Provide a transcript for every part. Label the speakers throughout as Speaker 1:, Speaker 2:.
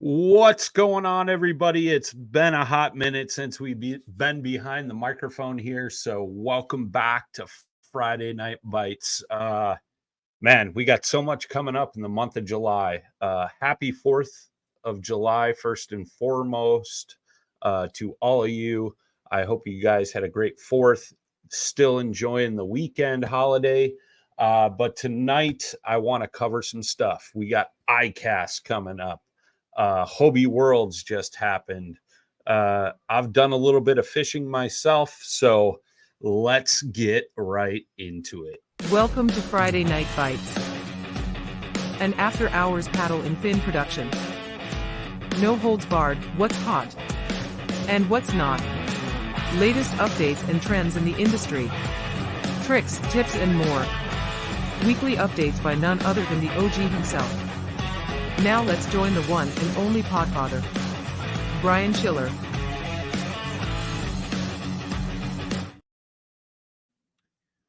Speaker 1: What's going on, everybody? It's been a hot minute since been behind the microphone here, so welcome back to Friday Night Bites. Man, we got so much coming up in the month of July. Happy 4th of July, first and foremost, to all of you. I hope you guys had a great 4th, still enjoying the weekend holiday. But tonight, I want to cover some stuff. We got ICAST coming up. Hobie Worlds just happened. I've done a little bit of fishing myself, so let's get right into it.
Speaker 2: Welcome to Friday Night Bites, an after-hours paddle and fin production. No holds barred, what's hot and what's not. Latest updates and trends in the industry. Tricks, tips, and more. Weekly updates by none other than the OG himself. Now let's join the one and only podfather, Brian Schiller.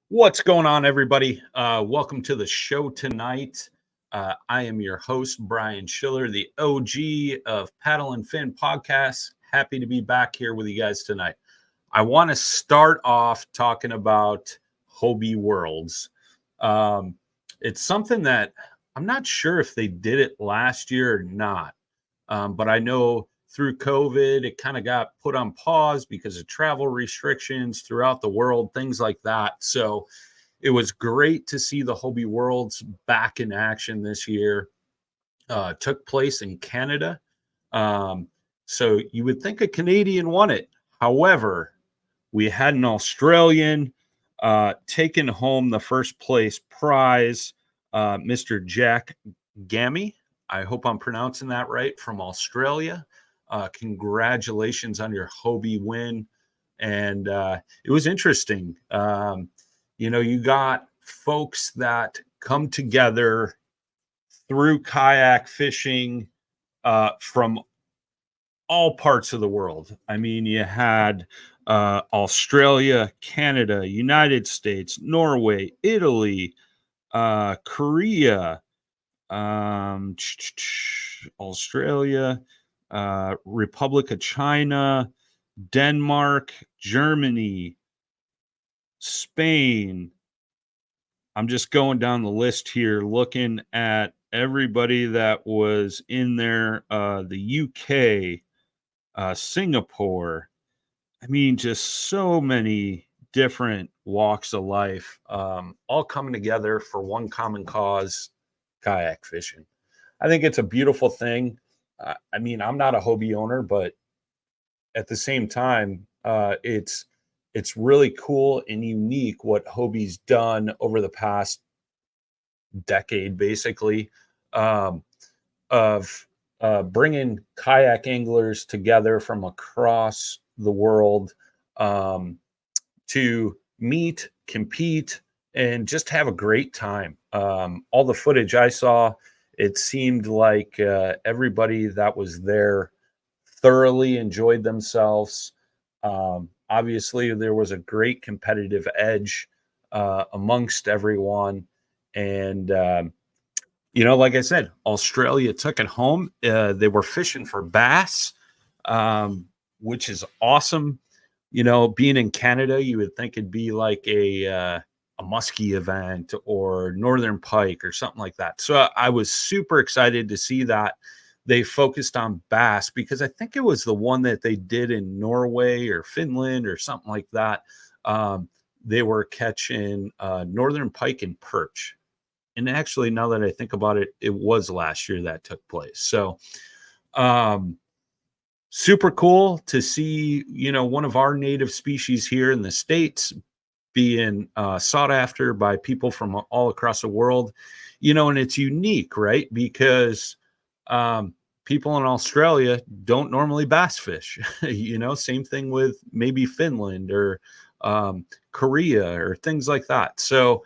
Speaker 1: What's going on, everybody? Welcome to the show tonight. I am your host, Brian Schiller, the OG of Paddle and Fin Podcasts. Happy to be back here with you guys tonight. I want to start off talking about Hobie Worlds. It's something that I'm not sure if they did it last year or not, but I know through COVID, it kind of got put on pause because of travel restrictions throughout the world, things like that. So it was great to see the Hobie Worlds back in action this year. Took place in Canada. So you would think a Canadian won it. However, we had an Australian taking home the first place prize. Mr. Yak Gadget, I hope I'm pronouncing that right, from Australia. Congratulations on your Hobie win. And it was interesting. You got folks that come together through kayak fishing from all parts of the world. I mean, you had Australia, Canada, United States, Norway, Italy, Korea, Australia, Republic of China, Denmark, Germany, Spain. I'm just going down the list here, looking at everybody that was in there. The UK, Singapore. I mean, just so many different walks of life, all coming together for one common cause: kayak fishing. I think it's a beautiful thing. I mean, I'm not a Hobie owner, but at the same time, it's really cool and unique what Hobie's done over the past decade, basically, of bringing kayak anglers together from across the world to meet, compete, and just have a great time. All the footage I saw, it seemed like everybody that was there thoroughly enjoyed themselves. Obviously, there was a great competitive edge amongst everyone. And, like I said, Australia took it home. They were fishing for bass, which is awesome. Being in Canada, you would think it'd be like a muskie event or northern pike or something like that. So I was super excited to see that they focused on bass, because I think it was the one that they did in Norway or Finland or something like that. They were catching northern pike and perch. And actually, now that I think about it, it was last year that took place. So super cool to see, one of our native species here in the States being sought after by people from all across the world, and it's unique, right? Because people in Australia don't normally bass fish, same thing with maybe Finland or Korea or things like that. So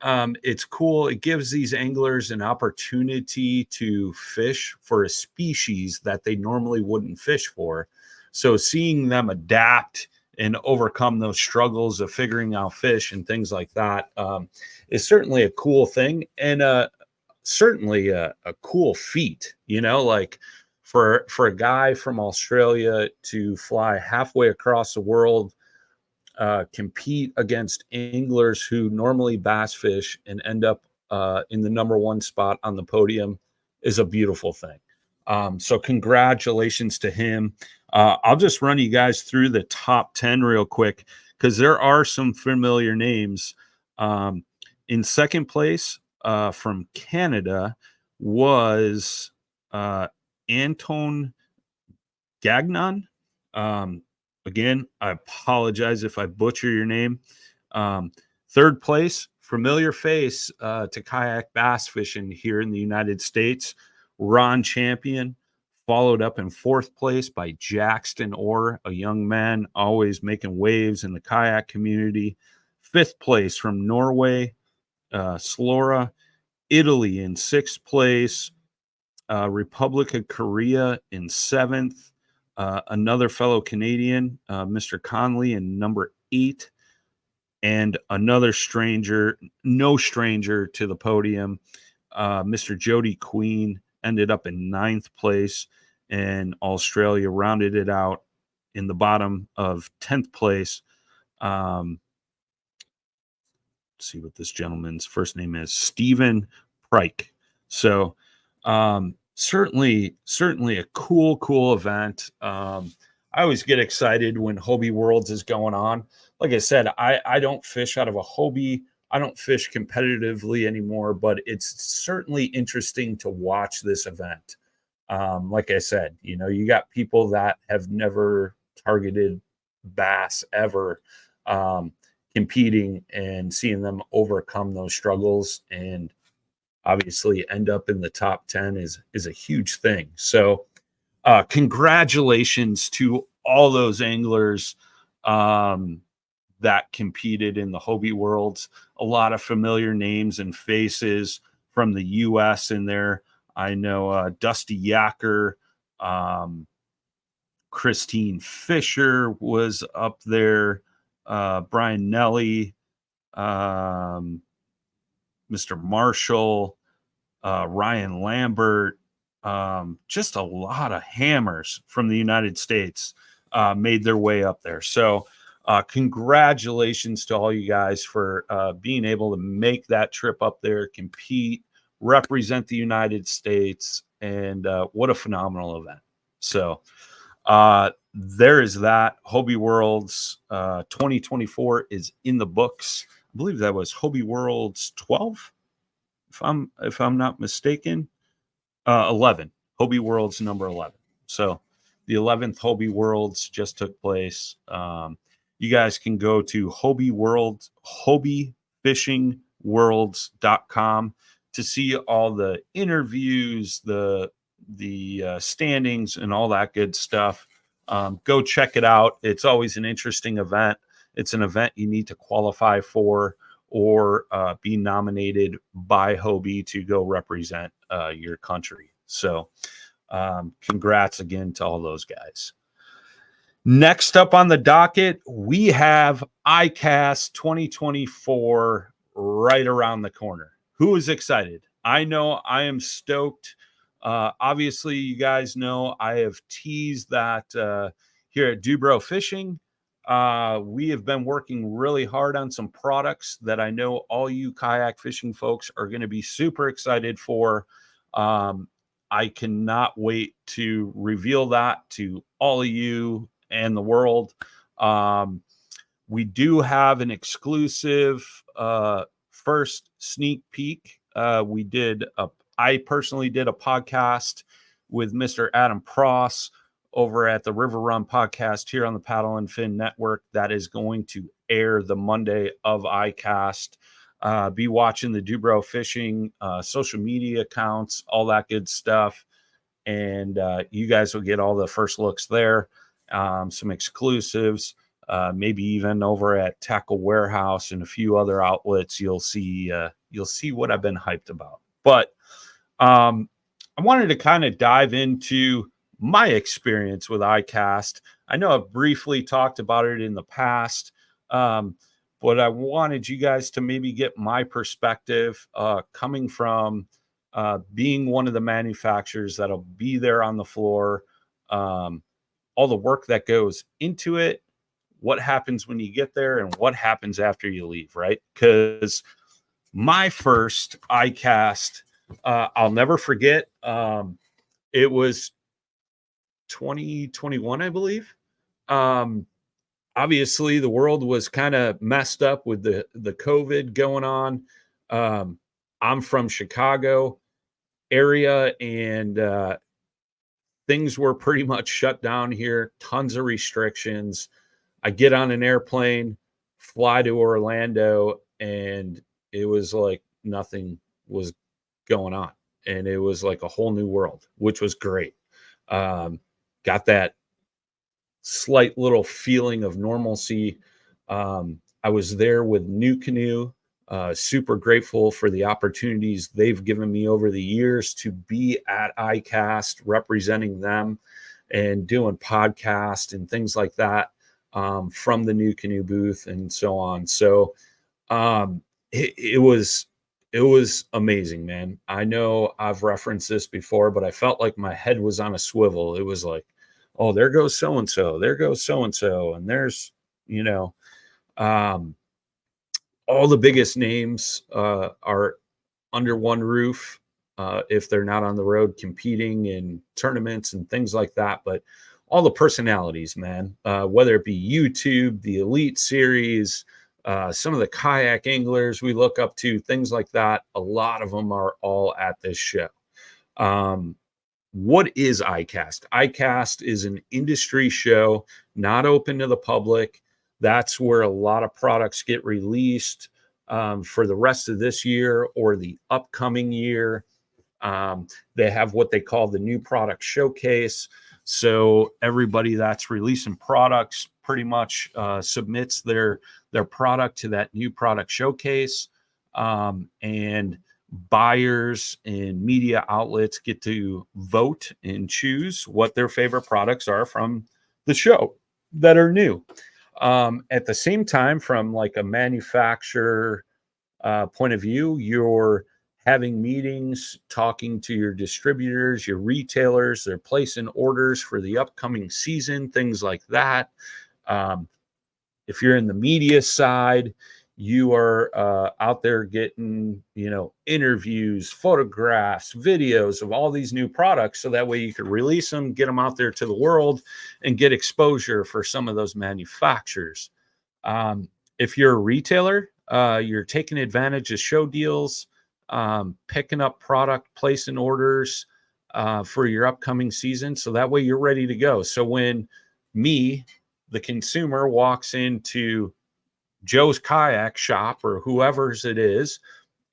Speaker 1: it's cool. It gives these anglers an opportunity to fish for a species that they normally wouldn't fish for. So seeing them adapt and overcome those struggles of figuring out fish and things like that is certainly a cool thing, and certainly a cool feat, like for a guy from Australia to fly halfway across the world, compete against anglers who normally bass fish and end up in the number one spot on the podium is a beautiful thing. So congratulations to him. I'll just run you guys through the top 10 real quick because there are some familiar names. In second place from Canada was Anton Gagnon. Again, I apologize if I butcher your name. Third place, familiar face to kayak bass fishing here in the United States, Ron Champion, followed up in fourth place by Jackson Orr, a young man always making waves in the kayak community. Fifth place from Norway, Slora. Italy in sixth place, Republic of Korea in seventh, another fellow Canadian, Mr. Conley, in number 8, and another stranger, no stranger to the podium, Mr. Jody Queen ended up in 9th place, and Australia rounded it out in the bottom of 10th place. Let's see what this gentleman's first name is, Stephen Pryke. So certainly a cool event. I always get excited when Hobie Worlds is going on. Like I said, I don't fish out of a Hobie. I don't fish competitively anymore, but it's certainly interesting to watch this event. Like I said, you got people that have never targeted bass ever, competing and seeing them overcome those struggles and obviously end up in the top 10 is a huge thing. So congratulations to all those anglers that competed in the Hobie Worlds. A lot of familiar names and faces from the US in there. I know Dusty Yacker, Christine Fisher was up there, Brian Nelly, Mr. Marshall, Ryan Lambert, just a lot of hammers from the United States made their way up there. So congratulations to all you guys for being able to make that trip up there, compete, represent the United States, and what a phenomenal event. So there is that. Hobie Worlds 2024 is in the books. I believe that was Hobie Worlds 12, if I'm not mistaken. 11. Hobie Worlds number 11. So the 11th Hobie Worlds just took place. You guys can go to hobiefishingworlds.com to see all the interviews, the standings, and all that good stuff. Go check it out. It's always an interesting event. It's an event you need to qualify for or be nominated by Hobie to go represent your country. So congrats again to all those guys. Next up on the docket, we have ICAST 2024 right around the corner. Who is excited? I know I am stoked. Obviously, you guys know I have teased that here at DUBRO Fishing. We have been working really hard on some products that I know all you kayak fishing folks are going to be super excited for. I cannot wait to reveal that to all of you and the world. We do have an exclusive first sneak peek. I personally did a podcast with Mr. Adam Pross over at the River Run podcast here on the Paddle and Fin Network. That is going to air the Monday of ICAST. Be watching the DUBRO Fishing social media accounts, all that good stuff. And you guys will get all the first looks there, some exclusives, maybe even over at Tackle Warehouse and a few other outlets. You'll see what I've been hyped about. But I wanted to kind of dive into my experience with ICAST. I know I've briefly talked about it in the past, but I wanted you guys to maybe get my perspective coming from being one of the manufacturers that'll be there on the floor, all the work that goes into it, what happens when you get there, and what happens after you leave, right? Because my first ICAST, I'll never forget. It was 2021, I believe. Obviously, the world was kind of messed up with the COVID going on. I'm from Chicago area, and things were pretty much shut down here. Tons of restrictions. I get on an airplane, fly to Orlando, and it was like nothing was going on. And it was like a whole new world, which was great. Got that slight little feeling of normalcy. I was there with New Canoe. Super grateful for the opportunities they've given me over the years to be at ICAST, representing them and doing podcasts and things like that, from the New Canoe booth and so on. So it was amazing, man. I know I've referenced this before, but I felt like my head was on a swivel. It was like, oh, there goes so and so, there goes so and so, and there's, you know, all the biggest names are under one roof, if they're not on the road competing in tournaments and things like that. But all the personalities, man, whether it be YouTube, the Elite Series, some of the kayak anglers we look up to, things like that. A lot of them are all at this show. What is ICAST? ICAST is an industry show, not open to the public. That's where a lot of products get released for the rest of this year or the upcoming year. They have what they call the new product showcase. So everybody that's releasing products pretty much submits their product to that new product showcase. And buyers and media outlets get to vote and choose what their favorite products are from the show that are new. At the same time, from like a manufacturer point of view, you're having meetings, talking to your distributors, your retailers. They're placing orders for the upcoming season, things like that. If you're in the media side, you are out there getting, interviews, photographs, videos of all these new products. So that way you could release them, get them out there to the world, and get exposure for some of those manufacturers. If you're a retailer, you're taking advantage of show deals, picking up product, placing orders for your upcoming season. So that way you're ready to go. So when me, the consumer, walks into Joe's kayak shop or whoever's it is,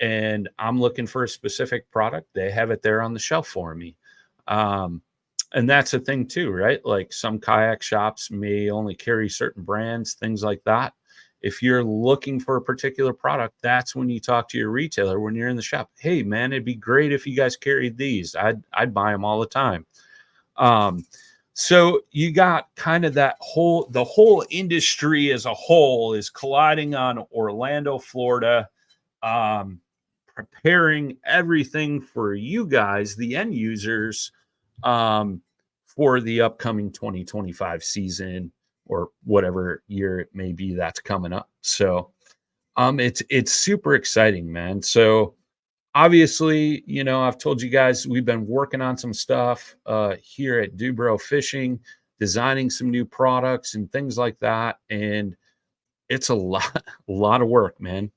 Speaker 1: and I'm looking for a specific product, they have it there on the shelf for me. And that's a thing too, right? Like some kayak shops may only carry certain brands, things like that. If you're looking for a particular product, that's when you talk to your retailer when you're in the shop. Hey, man, it'd be great if you guys carried these. I'd buy them all the time. So you got kind of the whole industry as a whole is colliding on Orlando, Florida, preparing everything for you guys, the end users, for the upcoming 2025 season or whatever year it may be that's coming up. So it's super exciting, man. So obviously, I've told you guys we've been working on some stuff here at DUBRO Fishing, designing some new products and things like that. And it's a lot of work, man.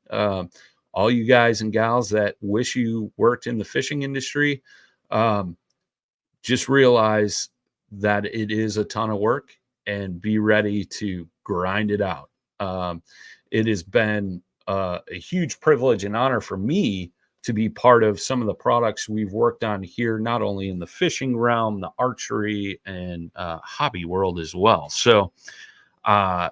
Speaker 1: All you guys and gals that wish you worked in the fishing industry, just realize that it is a ton of work and be ready to grind it out. It has been a huge privilege and honor for me to be part of some of the products we've worked on here, not only in the fishing realm, the archery and hobby world as well. So, I'm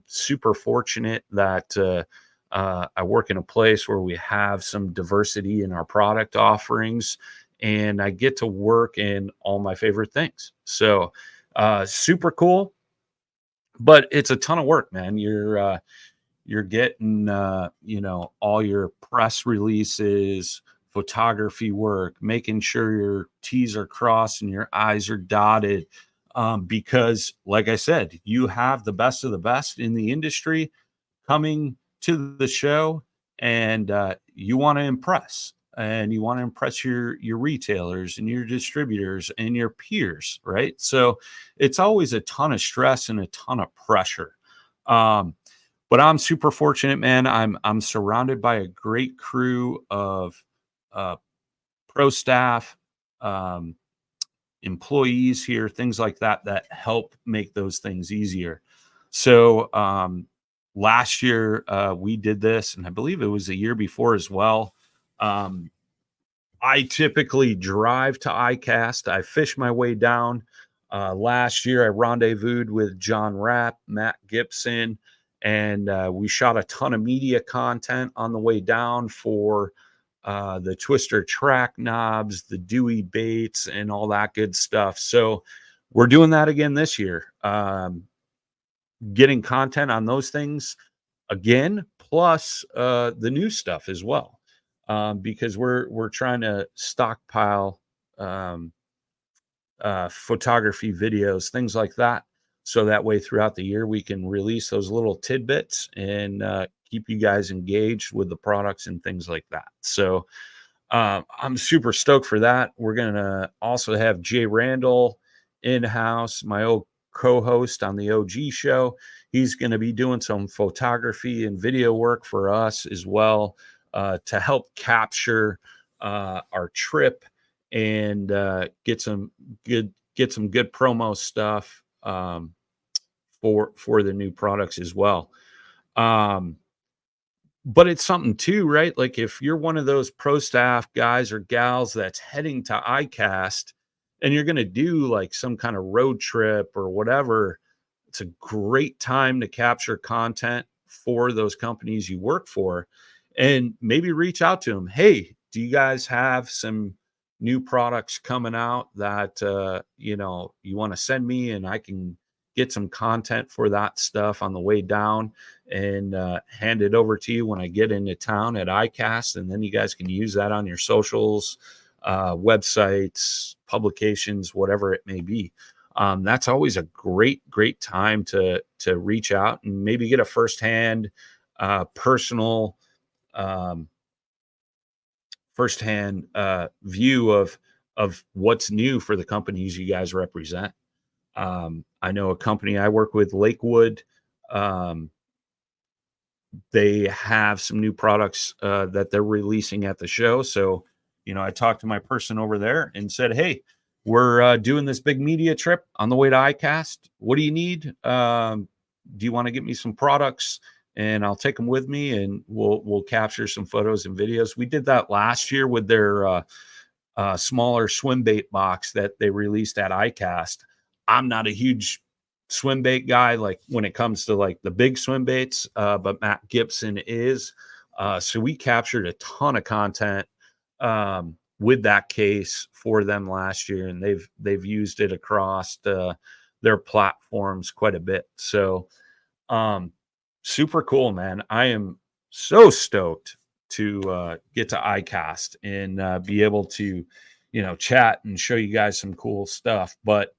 Speaker 1: super fortunate that I work in a place where we have some diversity in our product offerings, and I get to work in all my favorite things. So, super cool, but it's a ton of work, man. You're getting, all your press releases, photography work, making sure your T's are crossed and your I's are dotted. Because like I said, you have the best of the best in the industry coming to the show, and you want to impress, and you want to impress your retailers and your distributors and your peers, right? So it's always a ton of stress and a ton of pressure. But I'm super fortunate, man. I'm surrounded by a great crew of uh, pro staff, um, employees here, things like that, that help make those things easier. So last year we did this, and I believe it was the year before as well. Um, I typically drive to ICAST. I fish my way down. Last year, I rendezvoused with John Rapp, Matt Gibson, and we shot a ton of media content on the way down for the Twister track knobs, the Dewey baits, and all that good stuff. So we're doing that again this year, getting content on those things again, plus the new stuff as well, because we're trying to stockpile um, photography videos, things like that, so that way throughout the year we can release those little tidbits and keep you guys engaged with the products and things like that. So I'm super stoked for that. We're gonna also have Jay Randall in house, my old co-host on the OG show. He's going to be doing some photography and video work for us as well, to help capture our trip and get some good promo stuff for the new products as well. Um, but it's something too, right? Like if you're one of those pro staff guys or gals that's heading to ICAST and you're going to do like some kind of road trip or whatever, it's a great time to capture content for those companies you work for, and maybe reach out to them. Hey, do you guys have some new products coming out that you want to send me, and I can get some content for that stuff on the way down and hand it over to you when I get into town at ICAST, and then you guys can use that on your socials, websites, publications, whatever it may be. That's always a great time to reach out and maybe get a firsthand personal um, view of what's new for the companies you guys represent. I know a company I work with, Lakewood. Um, they have some new products that they're releasing at the show. So, I talked to my person over there and said, "Hey, we're doing this big media trip on the way to ICAST. What do you need? Do you want to get me some products? And I'll take them with me, and we'll capture some photos and videos." We did that last year with their smaller swim bait box that they released at ICAST. I'm not a huge swim bait guy, like when it comes to like the big swim baits, but Matt Gibson is. So we captured a ton of content with that case for them last year, and they've used it across their platforms quite a bit. So super cool, man. I am so stoked to get to ICAST and be able to, chat and show you guys some cool stuff. But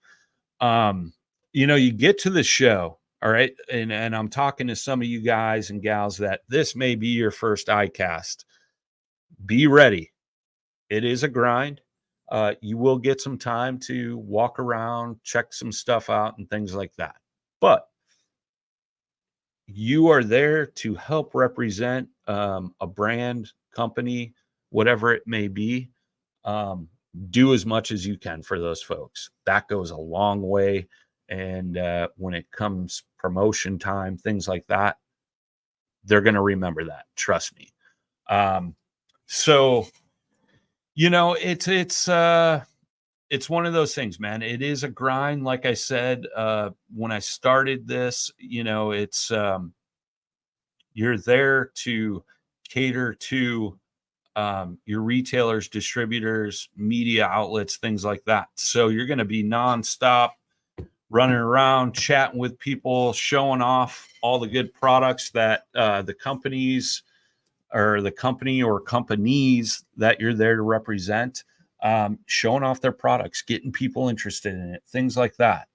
Speaker 1: you get to the show, all right, and I'm talking to some of you guys and gals that this may be your first ICAST. Be ready. It is a grind. You will get some time to walk around, check some stuff out, and things like that. But you are there to help represent a brand, company, whatever it may be. Do as much as you can for those folks. That goes a long way. And when it comes promotion time, things like that, they're going to remember that. Trust me. So, it's one of those things, man. It is a grind. Like I said, when I started this, it's you're there to cater to your retailers, distributors, media outlets, things like that. So you're going to be nonstop running around, chatting with people, showing off all the good products that the companies or the company or companies that you're there to represent, showing off their products, getting people interested in it, things like that.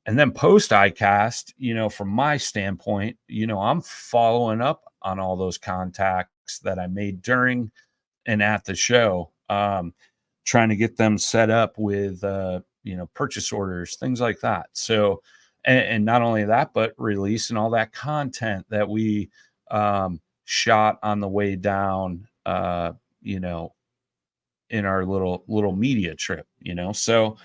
Speaker 1: And then post ICAST, from my standpoint, I'm following up on all those contacts that I made during and at the show, trying to get them set up with, purchase orders, things like that. So, and not only that, but releasing all that content that we shot on the way down, in our little media trip, So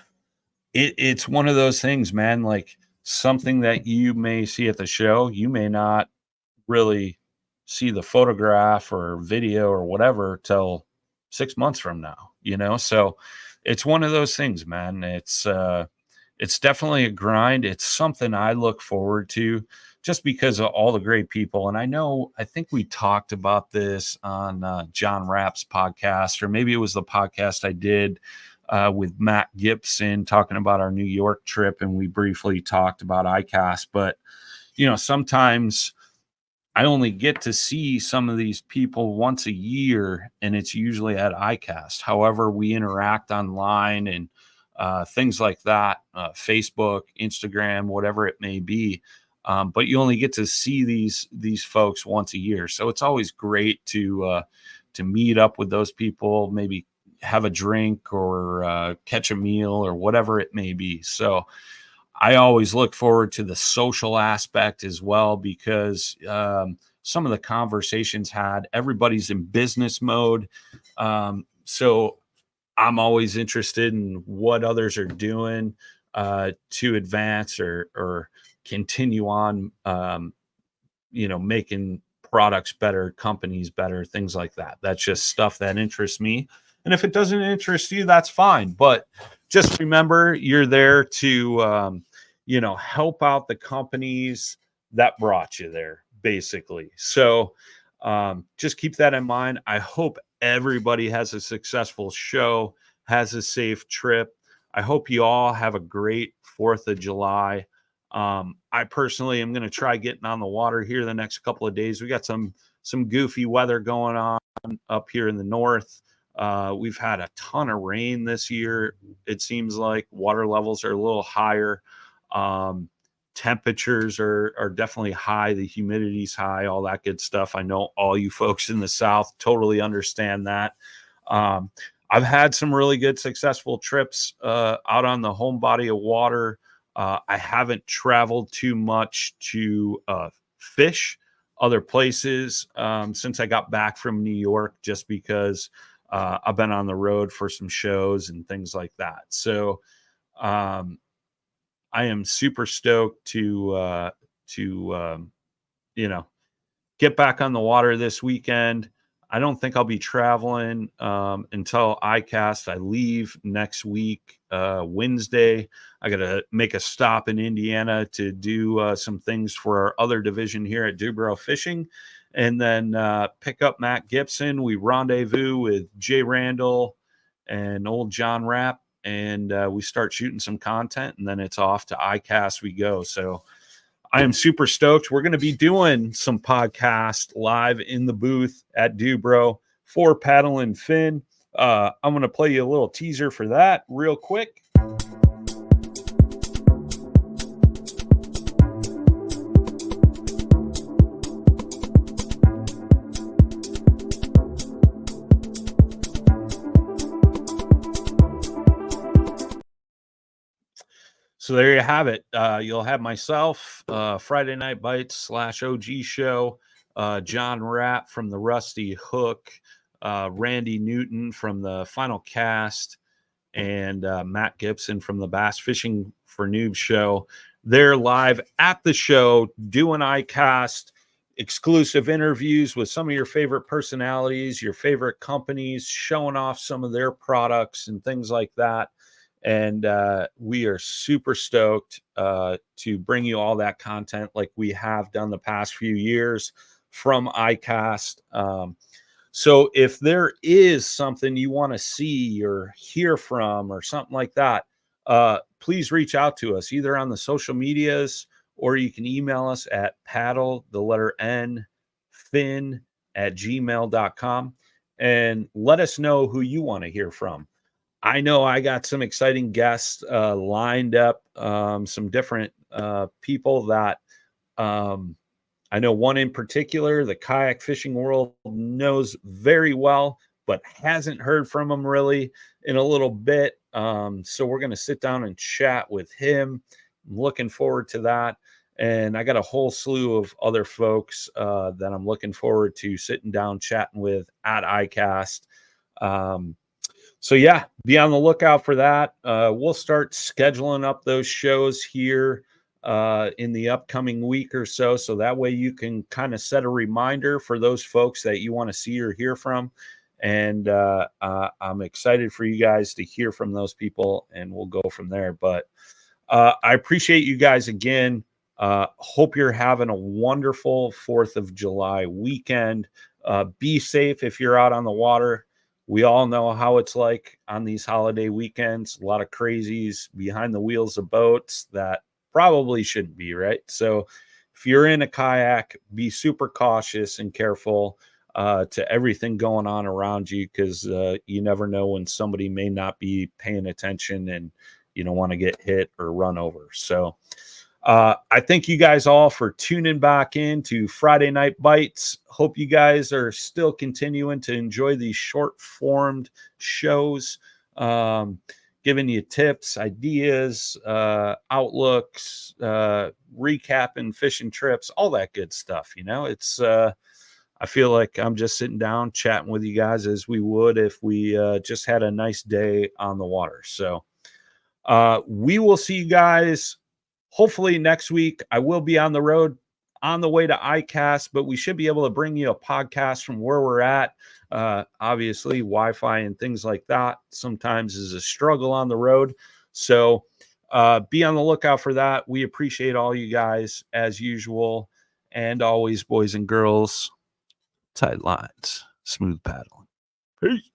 Speaker 1: it's one of those things, man, like something that you may see at the show, you may not really see the photograph or video or whatever till 6 months from now, So it's one of those things, man. It's definitely a grind. It's something I look forward to just because of all the great people. And I think we talked about this on John Rapp's podcast, or maybe it was the podcast I did with Matt Gibson talking about our New York trip. And we briefly talked about ICAST, but sometimes I only get to see some of these people once a year, and it's usually at ICAST. However, we interact online and things like that, Facebook, Instagram, whatever it may be. But you only get to see these folks once a year, so it's always great to meet up with those people, maybe have a drink or catch a meal or whatever it may be. So I always look forward to the social aspect as well, because some of the conversations everybody's in business mode. So I'm always interested in what others are doing to advance or continue on, making products better, companies better, things like that. That's just stuff that interests me. And if it doesn't interest you, that's fine. But just remember, you're there to, help out the companies that brought you there, basically. So just keep that in mind. I hope everybody has a successful show, has a safe trip. I hope you all have a great 4th of July. I personally am going to try getting on the water here the next couple of days. We got some goofy weather going on up here in the north. We've had a ton of rain this year. It seems like water levels are a little higher. Temperatures are definitely high. The humidity's high, all that good stuff. I know all you folks in the South totally understand that. I've had some really good successful trips out on the home body of water. I haven't traveled too much to fish other places since I got back from New York, just because I've been on the road for some shows and things like that. So I am super stoked to get back on the water this weekend. I don't think I'll be traveling until ICAST. I leave next week, Wednesday. I got to make a stop in Indiana to do some things for our other division here at DUBRO Fishing, and then pick up Matt Gibson. We rendezvous with Jay Randall and old John Rapp, and we start shooting some content, and then it's off to ICAST we go. So I am super stoked. We're going to be doing some podcast live in the booth at DUBRO for Paddle and Fin. I'm going to play you a little teaser for that real quick. So there you have it. You'll have myself, Friday Night Bites / OG show, John Rapp from the Rusty Hook, Randy Newton from the Final Cast, and Matt Gibson from the Bass Fishing for Noobs show. They're live at the show doing ICAST, exclusive interviews with some of your favorite personalities, your favorite companies, showing off some of their products and things like that. And we are super stoked to bring you all that content like we have done the past few years from ICAST. So if there is something you want to see or hear from or something like that, please reach out to us either on the social medias, or you can email us at paddle, the letter N, fin gmail.com, and let us know who you want to hear from. I know I got some exciting guests lined up, some different people that I know one in particular, the kayak fishing world knows very well, but hasn't heard from him really in a little bit. So we're going to sit down and chat with him. I'm looking forward to that. And I got a whole slew of other folks that I'm looking forward to sitting down, chatting with at ICAST. So yeah, be on the lookout for that. We'll start scheduling up those shows here in the upcoming week or so. So that way you can kind of set a reminder for those folks that you want to see or hear from. And I'm excited for you guys to hear from those people, and we'll go from there. But I appreciate you guys again. Hope you're having a wonderful 4th of July weekend. Be safe if you're out on the water. We all know how it's like on these holiday weekends. A lot of crazies behind the wheels of boats that probably shouldn't be, right? So if you're in a kayak, be super cautious and careful to everything going on around you, because you never know when somebody may not be paying attention and you don't want to get hit or run over. So I thank you guys all for tuning back in to Friday Night Bites. Hope you guys are still continuing to enjoy these short-formed shows, giving you tips, ideas, outlooks, recapping fishing trips, all that good stuff. You know, it's I feel like I'm just sitting down chatting with you guys as we would if we just had a nice day on the water. So we will see you guys hopefully next week. I will be on the road on the way to ICAST, but we should be able to bring you a podcast from where we're at. Obviously, Wi-Fi and things like that sometimes is a struggle on the road. So be on the lookout for that. We appreciate all you guys as usual. And always, boys and girls, tight lines, smooth paddling. Peace.